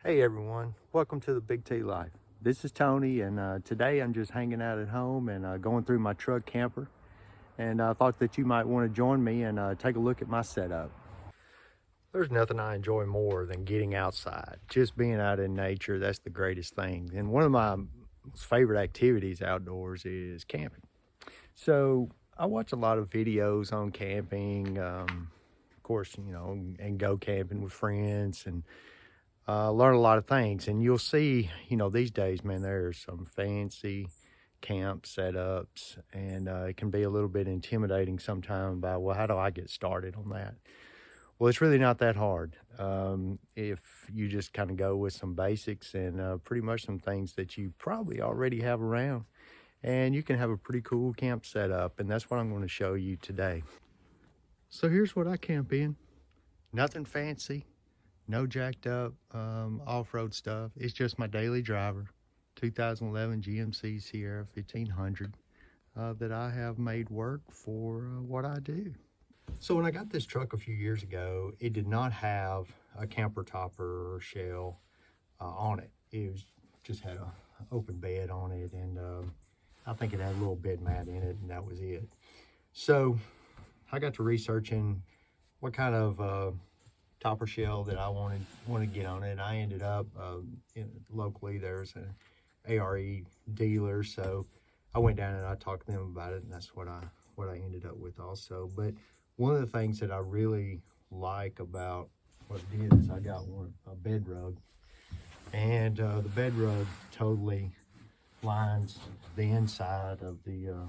Hey everyone, welcome to the Big T Life. This is Tony, and today I'm just hanging out at home and going through my truck camper. And I thought that you might want to join me and take a look at my setup. There's nothing I enjoy more than getting outside, just being out in nature. That's the greatest thing. And one of my favorite activities outdoors is camping. So I watch a lot of videos on camping, of course, and go camping with friends and learn a lot of things. And you'll see, these days, man, there's some fancy camp setups, and it can be a little bit intimidating sometimes about, well, how do I get started on that? Well, it's really not that hard. If you just kind of go with some basics and pretty much some things that you probably already have around, and you can have a pretty cool camp setup. And that's what I'm going to show you today. So here's what I camp in. Nothing fancy. No jacked up off-road stuff. It's just my daily driver, 2011 GMC Sierra 1500 that I have made work for what I do. So when I got this truck a few years ago, it did not have a camper topper or shell on it. It was just had an open bed on it, and I think it had a little bed mat in it, and that was it. So I got to researching what kind of topper shell that I wanted to get on it. I ended up locally there's an ARE dealer, so I went down and I talked to them about it, and that's what I ended up with also. But one of the things that I really like about what it did is I got a bed rug, and the bed rug totally lines the inside of the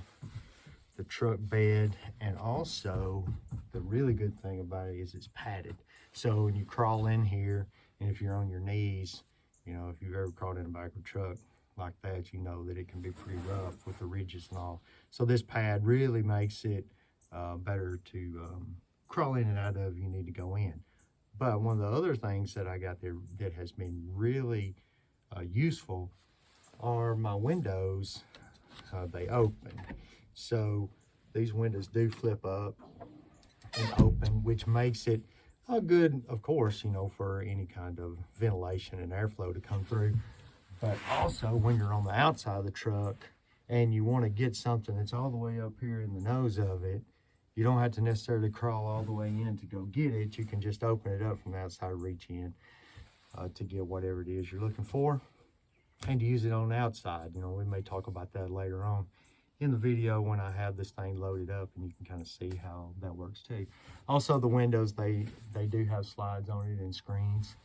truck bed, and also the really good thing about it is it's padded. So when you crawl in here, and if you're on your knees, if you've ever crawled in the back of a truck like that, you know that it can be pretty rough with the ridges and all. So this pad really makes it better to crawl in and out of if you need to go in. But one of the other things that I got there that has been really useful are my windows. They open. So these windows do flip up and open, which makes it good, of course, for any kind of ventilation and airflow to come through. But also when you're on the outside of the truck and you want to get something that's all the way up here in the nose of it, you don't have to necessarily crawl all the way in to go get it. You can just open it up from the outside, reach in to get whatever it is you're looking for, and to use it on the outside. We may talk about that later on in the video when I have this thing loaded up, and you can kind of see how that works too. Also, the windows, they do have slides on it and screens,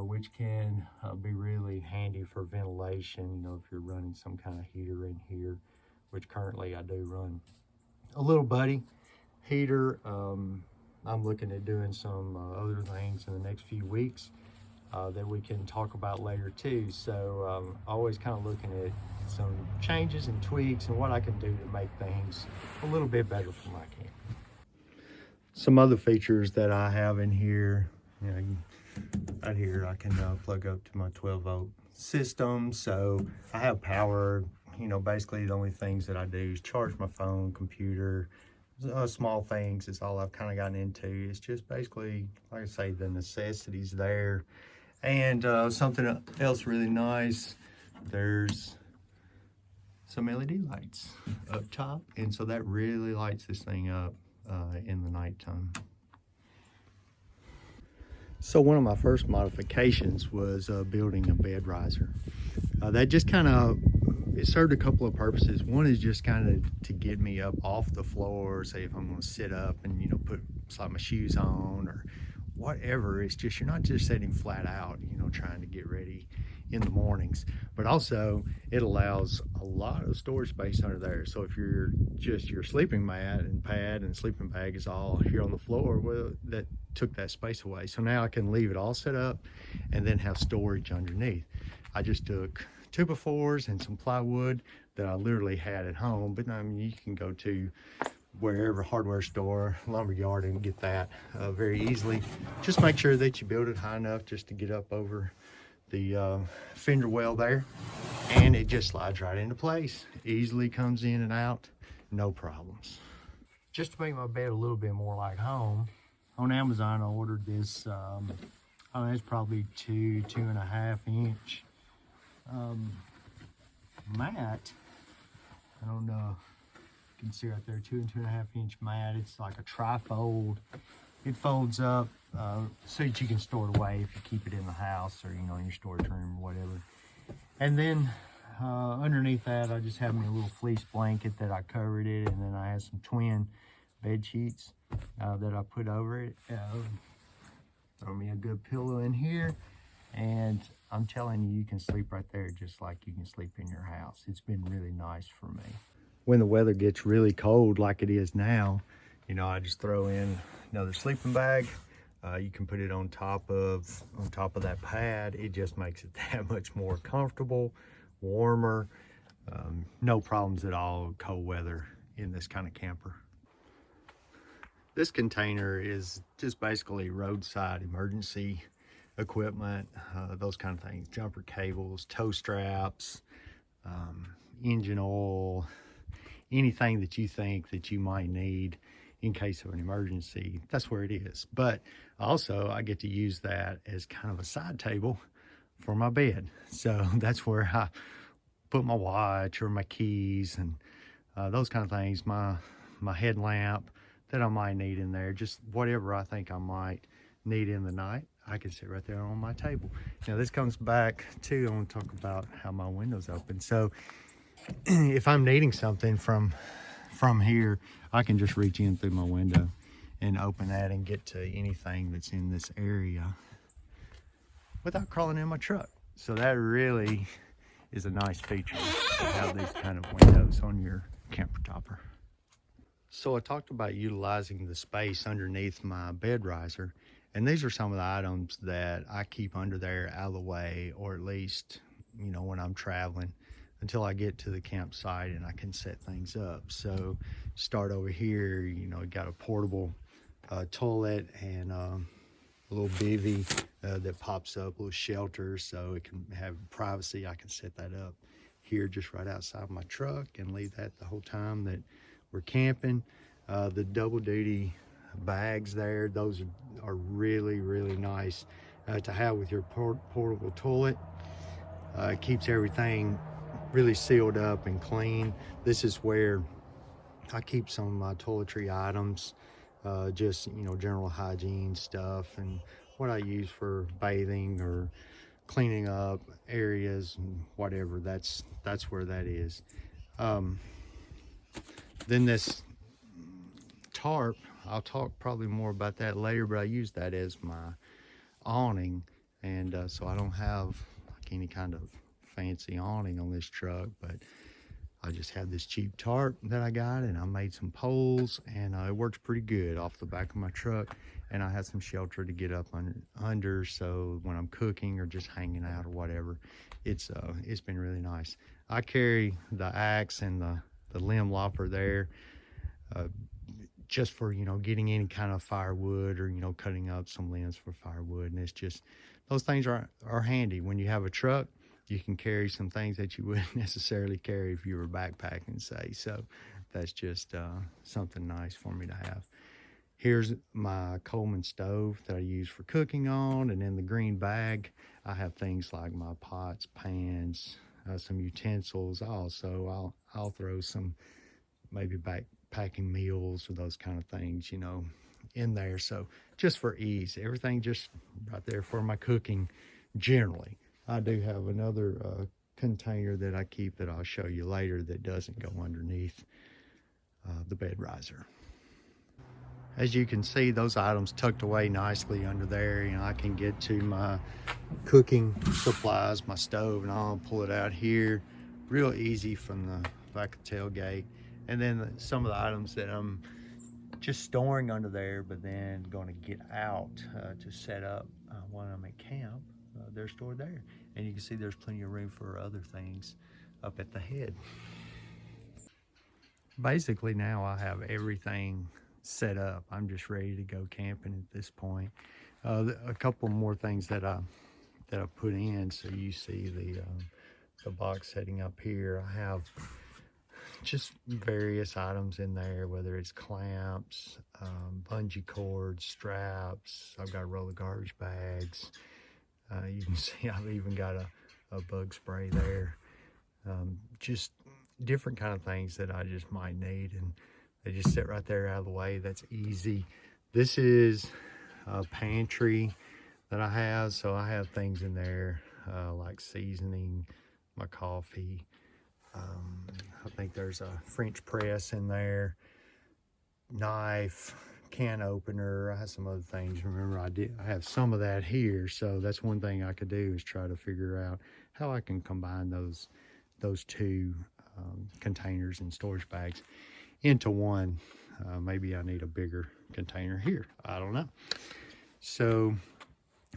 which can be really handy for ventilation, if you're running some kind of heater in here, which currently I do run a little buddy heater. I'm looking at doing some other things in the next few weeks that we can talk about later too. So always kind of looking at some changes and tweaks and what I can do to make things a little bit better for my camp. Some other features that I have in here, right here I can plug up to my 12-volt system. So I have power. Basically the only things that I do is charge my phone, computer, small things. It's all I've kind of gotten into. It's just basically, like I say, the necessities there. And something else really nice, there's some LED lights up top, and so that really lights this thing up in the nighttime. So one of my first modifications was building a bed riser. That just kind of, it served a couple of purposes. One is just kind of to get me up off the floor, say if I'm going to sit up and slide my shoes on or whatever. It's just, you're not just sitting flat out, trying to get ready in the mornings, but also it allows a lot of storage space under there. So if you're just your sleeping mat and pad and sleeping bag is all here on the floor, well, that took that space away. So now I can leave it all set up and then have storage underneath. I just took 2x4s and some plywood that I literally had at home, but I mean, you can go to wherever, hardware store, lumber yard, and get that very easily. Just make sure that you build it high enough just to get up over the fender well there, and it just slides right into place. Easily comes in and out, no problems. Just to make my bed a little bit more like home, on Amazon I ordered this Oh, that's probably 2.5 inch mat. I don't know. You can see right there, 2.5 inch mat. It's like a tri-fold. It folds up so that you can store it away if you keep it in the house or, in your storage room or whatever. And then underneath that, I just have me a little fleece blanket that I covered it, and then I have some twin bed sheets that I put over it. Throw me a good pillow in here, and I'm telling you, you can sleep right there just like you can sleep in your house. It's been really nice for me. When the weather gets really cold like it is now, I just throw in another sleeping bag. You can put it on top of that pad. It just makes it that much more comfortable, warmer. No problems at all, cold weather in this kind of camper. This container is just basically roadside emergency equipment, those kind of things, jumper cables, tow straps, engine oil, anything that you think that you might need in case of an emergency, that's where it is. But also I get to use that as kind of a side table for my bed. So that's where I put my watch or my keys and those kind of things, my headlamp that I might need in there, just whatever I think I might need in the night, I can sit right there on my table. Now this comes back to, I want to talk about how my window's open. So if I'm needing something from here, I can just reach in through my window and open that and get to anything that's in this area without crawling in my truck. So that really is a nice feature to have these kind of windows on your camper topper. So I talked about utilizing the space underneath my bed riser, and these are some of the items that I keep under there out of the way, or at least, when I'm traveling, until I get to the campsite and I can set things up. So start over here, got a portable toilet and a little bivvy that pops up, a little shelter so it can have privacy. I can set that up here just right outside my truck and leave that the whole time that we're camping. The double duty bags there, those are really, really nice to have with your portable toilet. It keeps everything really sealed up and clean. This is where I keep some of my toiletry items, just general hygiene stuff and what I use for bathing or cleaning up areas and whatever. That's where that is. Then this tarp, I'll talk probably more about that later, but I use that as my awning, and so I don't have like any kind of fancy awning on this truck, but I just have this cheap tarp that I got, and I made some poles, and it works pretty good off the back of my truck, and I have some shelter to get up under, so when I'm cooking or just hanging out or whatever, it's been really nice. I carry the axe and the limb lopper there just for getting any kind of firewood or cutting up some limbs for firewood, and it's just, those things are handy. When you have a truck, you can carry some things that you wouldn't necessarily carry if you were backpacking, say. So that's just something nice for me to have. Here's my Coleman stove that I use for cooking on, and in the green bag I have things like my pots, pans, some utensils. Also I'll throw some maybe backpacking meals or those kind of things in there. So just for ease, everything just right there for my cooking generally. I do have another container that I keep that I'll show you later that doesn't go underneath the bed riser. As you can see, those items tucked away nicely under there. I can get to my cooking supplies, my stove, and I'll pull it out here real easy from the back of the tailgate. And then some of the items that I'm just storing under there, but then going to get out to set up when I'm at camp, they're stored there. And you can see there's plenty of room for other things up at the head. Basically now I have everything set up. I'm just ready to go camping at this point. A couple more things that I put in. So you see the box setting up here. I have just various items in there, whether it's clamps, bungee cords, straps. I've got a roll of garbage bags. You can see I've even got a bug spray there. Just different kind of things that I just might need, and they just sit right there out of the way. That's easy. This is a pantry that I have, so I have things in there like seasoning my coffee. I think there's a French press in there, knife, can opener. I have some other things. Remember, I have some of that here, so that's one thing I could do is try to figure out how I can combine those two containers and storage bags into one. Maybe I need a bigger container here. I don't know. So,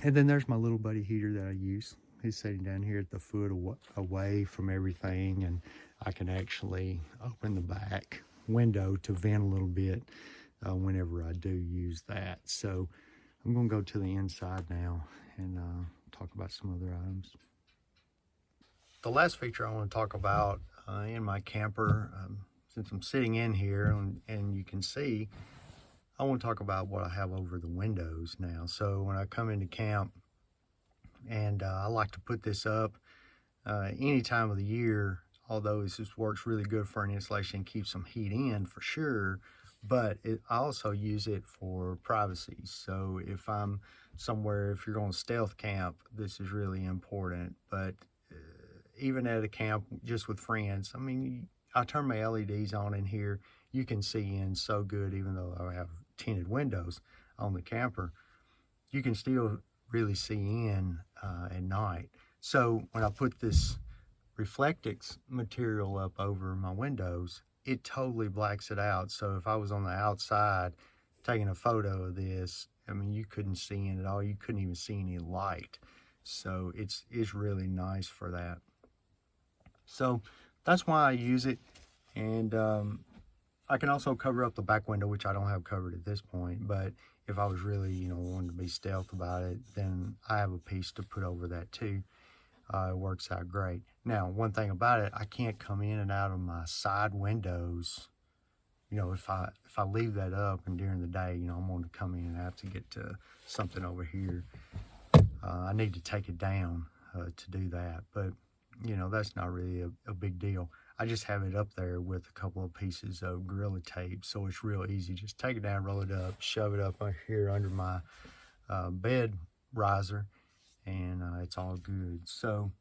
and then there's my little buddy heater that I use. He's sitting down here at the foot away from everything, and I can actually open the back window to vent a little bit whenever I do use that. So I'm going to go to the inside now and talk about some other items. The last feature I want to talk about in my camper, since I'm sitting in here and you can see, I want to talk about what I have over the windows now. So when I come into camp, and I like to put this up any time of the year, although this just works really good for an insulation, keeps some heat in for sure, but I also use it for privacy. So if I'm somewhere, if you're going to stealth camp, this is really important. But even at a camp just with friends, I mean, I turn my LEDs on in here. You can see in so good, even though I have tinted windows on the camper, you can still really see in at night. So when I put this Reflectix material up over my windows, it totally blacks it out. So if I was on the outside taking a photo of this, I mean, you couldn't see in at all. You couldn't even see any light. So it's really nice for that. So that's why I use it. And I can also cover up the back window, which I don't have covered at this point, but if I was really, wanting to be stealth about it, then I have a piece to put over that too. It works out great. Now, one thing about it, I can't come in and out of my side windows. If I leave that up and during the day, I'm going to come in and have to get to something over here. I need to take it down to do that, but that's not really a big deal. I just have it up there with a couple of pieces of Gorilla Tape, so it's real easy. Just take it down, roll it up, shove it up here under my bed riser, and it's all good. So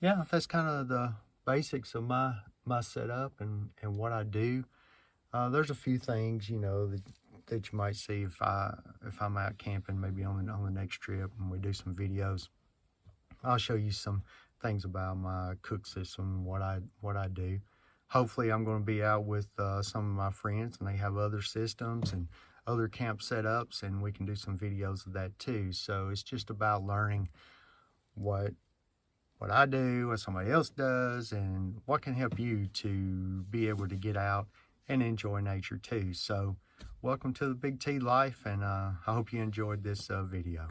yeah, that's kind of the basics of my setup and what I do. There's a few things that you might see if I'm out camping, maybe on the next trip, and we do some videos. I'll show you some things about my cook system, what I do. Hopefully I'm going to be out with some of my friends and they have other systems and other camp setups, and we can do some videos of that too. So it's just about learning what I do, what somebody else does, and what can help you to be able to get out and enjoy nature too. So welcome to the Big T Life, and I hope you enjoyed this video.